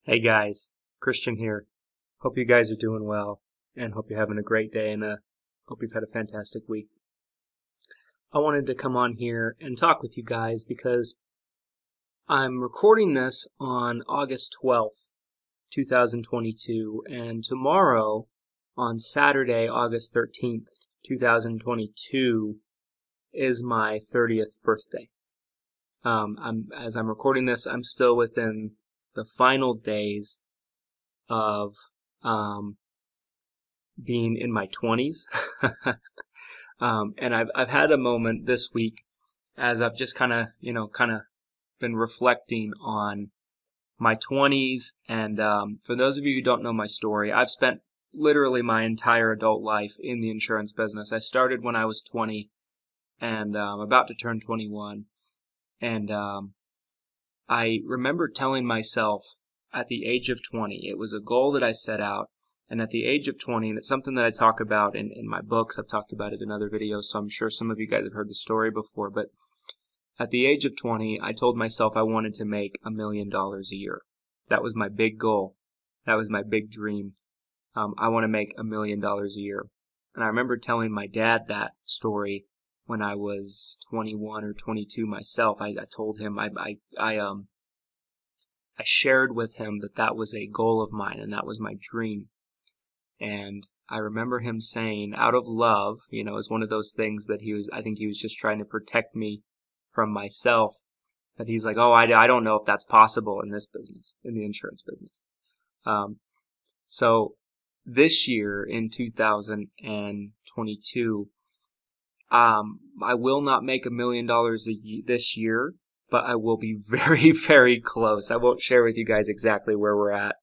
Hey guys, Christian here. Hope you guys are doing well and hope you're having a great day and hope you've had a fantastic week. I wanted to come on here and talk with you guys because I'm recording this on August 12th, 2022, and tomorrow on Saturday, August 13th, 2022 is my 30th birthday. As I'm recording this, I'm still within the final days of being in my 20s. And I've had a moment this week as I've just kind of been reflecting on my 20s. And for those of you who don't know my story, I've spent literally my entire adult life in the insurance business. I started when I was 20 and about to turn 21. And I remember telling myself at the age of 20, it was a goal that I set out, and at the age of 20, and it's something that I talk about in my books, I've talked about it in other videos, so I'm sure some of you guys have heard the story before, but at the age of 20, I told myself I wanted to make $1 million a year. That was my big goal. That was my big dream. I want to make $1 million a year. And I remember telling my dad that story when I was 21 or 22 myself. I told him, I shared with him that was a goal of mine and that was my dream. And I remember him saying, out of love, it's one of those things that I think he was just trying to protect me from myself, that he's like, oh, I don't know if that's possible in this business, in the insurance business. So this year in 2022, I will not make $1 million this year, but I will be very, very close. I won't share with you guys exactly where we're at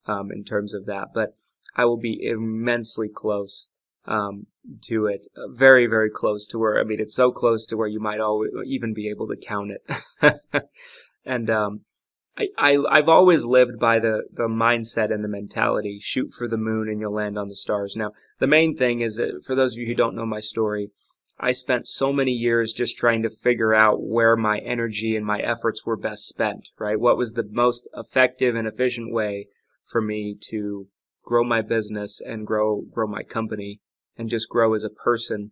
in terms of that, but I will be immensely close to it. Very, very close to where, it's so close to where you might even be able to count it. And I've always lived by the mindset and the mentality, shoot for the moon and you'll land on the stars. Now, the main thing is that, for those of you who don't know my story, I spent so many years just trying to figure out where my energy and my efforts were best spent, right? What was the most effective and efficient way for me to grow my business and grow my company and just grow as a person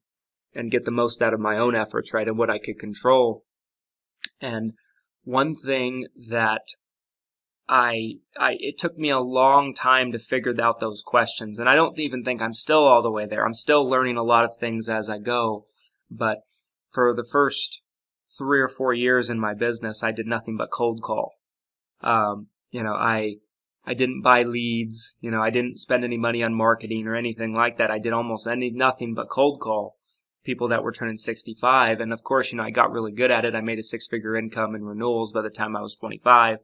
and get the most out of my own efforts, right? And what I could control. And one thing that it took me a long time to figure out those questions. And I don't even think I'm still all the way there. I'm still learning a lot of things as I go. But for the first 3 or 4 years in my business, I did nothing but cold call. I didn't buy leads. I didn't spend any money on marketing or anything like that. I did almost nothing but cold call people that were turning 65. And of course, I got really good at it. I made a 6-figure income in renewals by the time I was 25.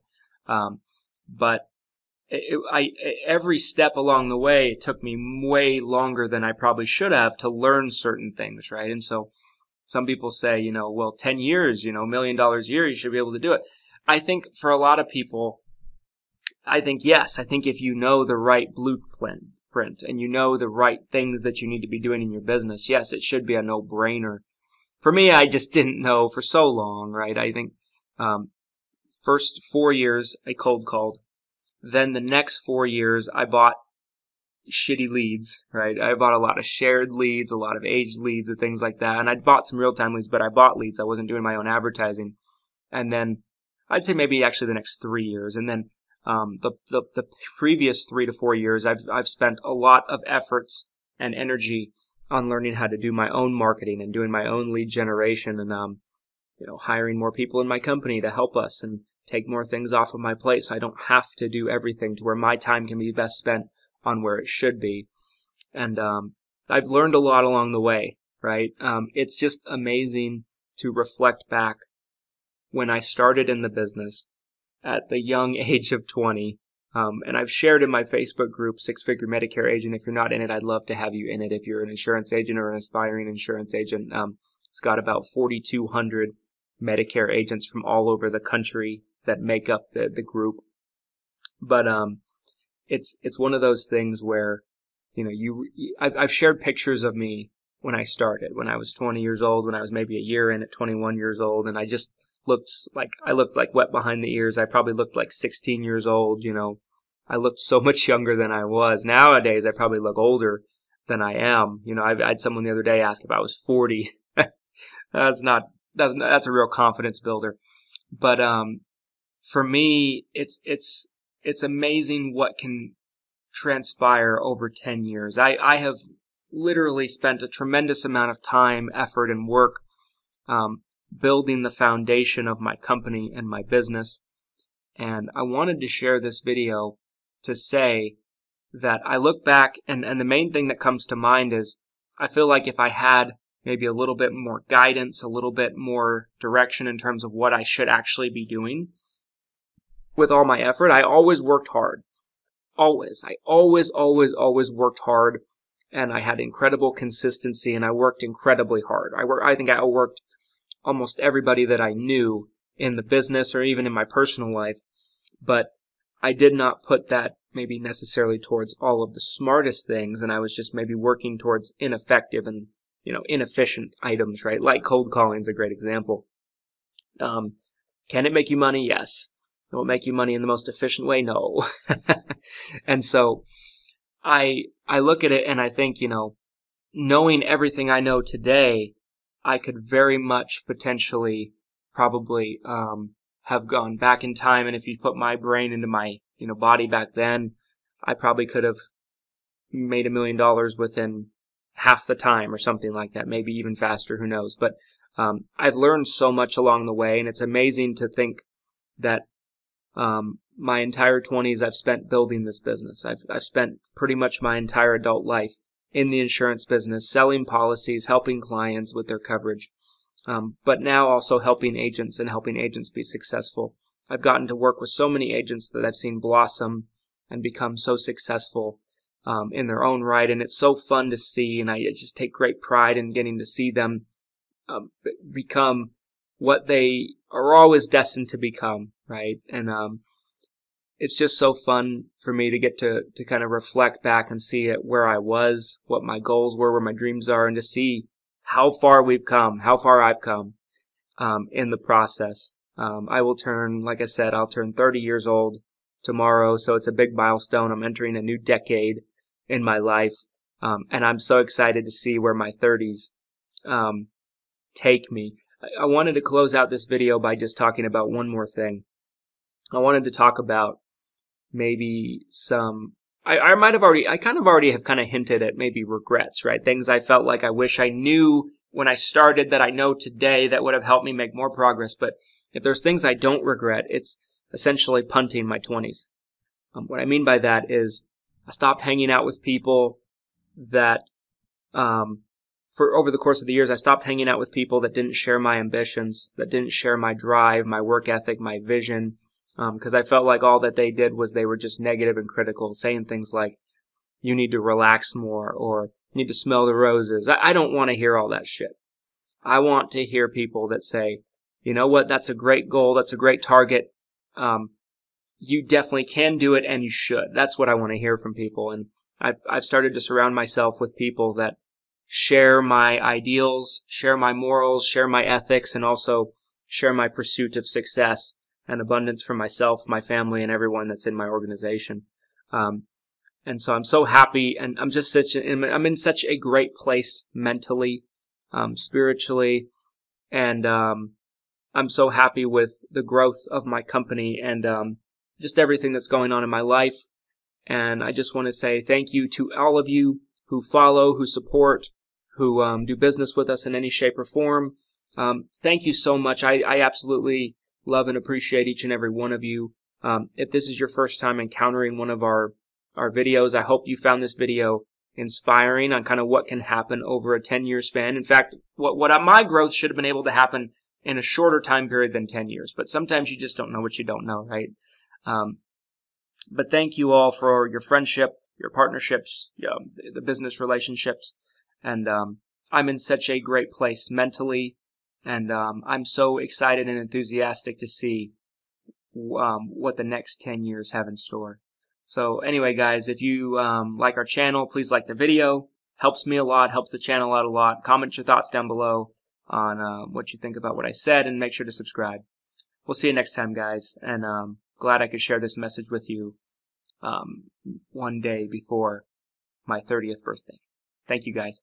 But every step along the way, it took me way longer than I probably should have to learn certain things, right? And so some people say, well, 10 years, $1 million a year, you should be able to do it. I think for a lot of people, yes. I think if you know the right blueprint and you know the right things that you need to be doing in your business, yes, it should be a no-brainer. For me, I just didn't know for so long, right? I think first 4 years, I cold called. Then the next 4 years, I bought shitty leads, right? I bought a lot of shared leads, a lot of aged leads and things like that. And I bought some real-time leads, but I bought leads. I wasn't doing my own advertising. And then I'd say maybe actually the next 3 years. And then the previous 3 to 4 years, I've spent a lot of efforts and energy on learning how to do my own marketing and doing my own lead generation and hiring more people in my company to help us and take more things off of my plate so I don't have to do everything, to where my time can be best spent on where it should be. And I've learned a lot along the way, right? It's just amazing to reflect back when I started in the business at the young age of 20. And I've shared in my Facebook group, 6-Figure Medicare Agent. If you're not in it, I'd love to have you in it. If you're an insurance agent or an aspiring insurance agent, it's got about 4,200 Medicare agents from all over the country that make up the group. But it's one of those things where I've shared pictures of me when I started, when I was 20 years old, when I was maybe a year in at 21 years old, and I just I looked like wet behind the ears. I probably looked like 16 years old, I looked so much younger than I was. Nowadays, I probably look older than I am. I had someone the other day ask if I was 40. That's a real confidence builder. But for me, it's amazing what can transpire over 10 years. I have literally spent a tremendous amount of time, effort, and work building the foundation of my company and my business. And I wanted to share this video to say that I look back, and the main thing that comes to mind is I feel like if I had maybe a little bit more guidance, a little bit more direction in terms of what I should actually be doing with all my effort. I always worked hard. Always. I always worked hard, and I had incredible consistency, and I worked incredibly hard. I think I outworked almost everybody that I knew in the business or even in my personal life, but I did not put that maybe necessarily towards all of the smartest things, and I was just maybe working towards ineffective and inefficient items, right? Like cold calling is a great example. Can it make you money? Yes. Will it make you money in the most efficient way? No. And so I look at it and I think, knowing everything I know today, I could very much potentially probably have gone back in time, and if you put my brain into my body back then, I probably could have made $1 million within half the time or something like that, maybe even faster, who knows. But I've learned so much along the way, and it's amazing to think that my entire 20s I've spent building this business. I've spent pretty much my entire adult life in the insurance business, selling policies, helping clients with their coverage, but now also helping agents and helping agents be successful. I've gotten to work with so many agents that I've seen blossom and become so successful in their own right, and it's so fun to see, and I just take great pride in getting to see them become what they are always destined to become, right? And it's just so fun for me to get to kind of reflect back and see it where I was, what my goals were, where my dreams are, and to see how far we've come, how far I've come in the process. I will turn, like I said, I'll turn 30 years old tomorrow, so it's a big milestone. I'm entering a new decade in my life, and I'm so excited to see where my 30s take me. I wanted to close out this video by just talking about one more thing. I wanted to talk about maybe some, I kind of already have hinted at maybe regrets, right? Things I felt like I wish I knew when I started that I know today that would have helped me make more progress. But if there's things I don't regret, it's essentially punting my 20s. What I mean by that is I stopped hanging out with people that, for over the course of the years, I stopped hanging out with people that didn't share my ambitions, that didn't share my drive, my work ethic, my vision, because I felt like all that they did was they were just negative and critical, saying things like, you need to relax more, or you need to smell the roses. I don't want to hear all that shit. I want to hear people that say, you know what, that's a great goal, that's a great target, you definitely can do it, and you should. That's what I want to hear from people, and I've started to surround myself with people that share my ideals, share my morals, share my ethics, and also share my pursuit of success and abundance for myself, my family, and everyone that's in my organization. And so I'm so happy, and I'm in such a great place mentally, spiritually, and I'm so happy with the growth of my company and just everything that's going on in my life. And I just want to say thank you to all of you who follow, who support, who do business with us in any shape or form. Thank you so much. I absolutely love and appreciate each and every one of you. If this is your first time encountering one of our videos, I hope you found this video inspiring on kind of what can happen over a 10-year span. In fact, what my growth should have been able to happen in a shorter time period than 10 years. But sometimes you just don't know what you don't know, right? But thank you all for your friendship, your partnerships, the business relationships. And I'm in such a great place mentally. And I'm so excited and enthusiastic to see what the next 10 years have in store. So anyway, guys, if you like our channel, please like the video. Helps me a lot, helps the channel out a lot. Comment your thoughts down below. on what you think about what I said, and make sure to subscribe. We'll see you next time, guys, and glad I could share this message with you one day before my 30th birthday. Thank you, guys.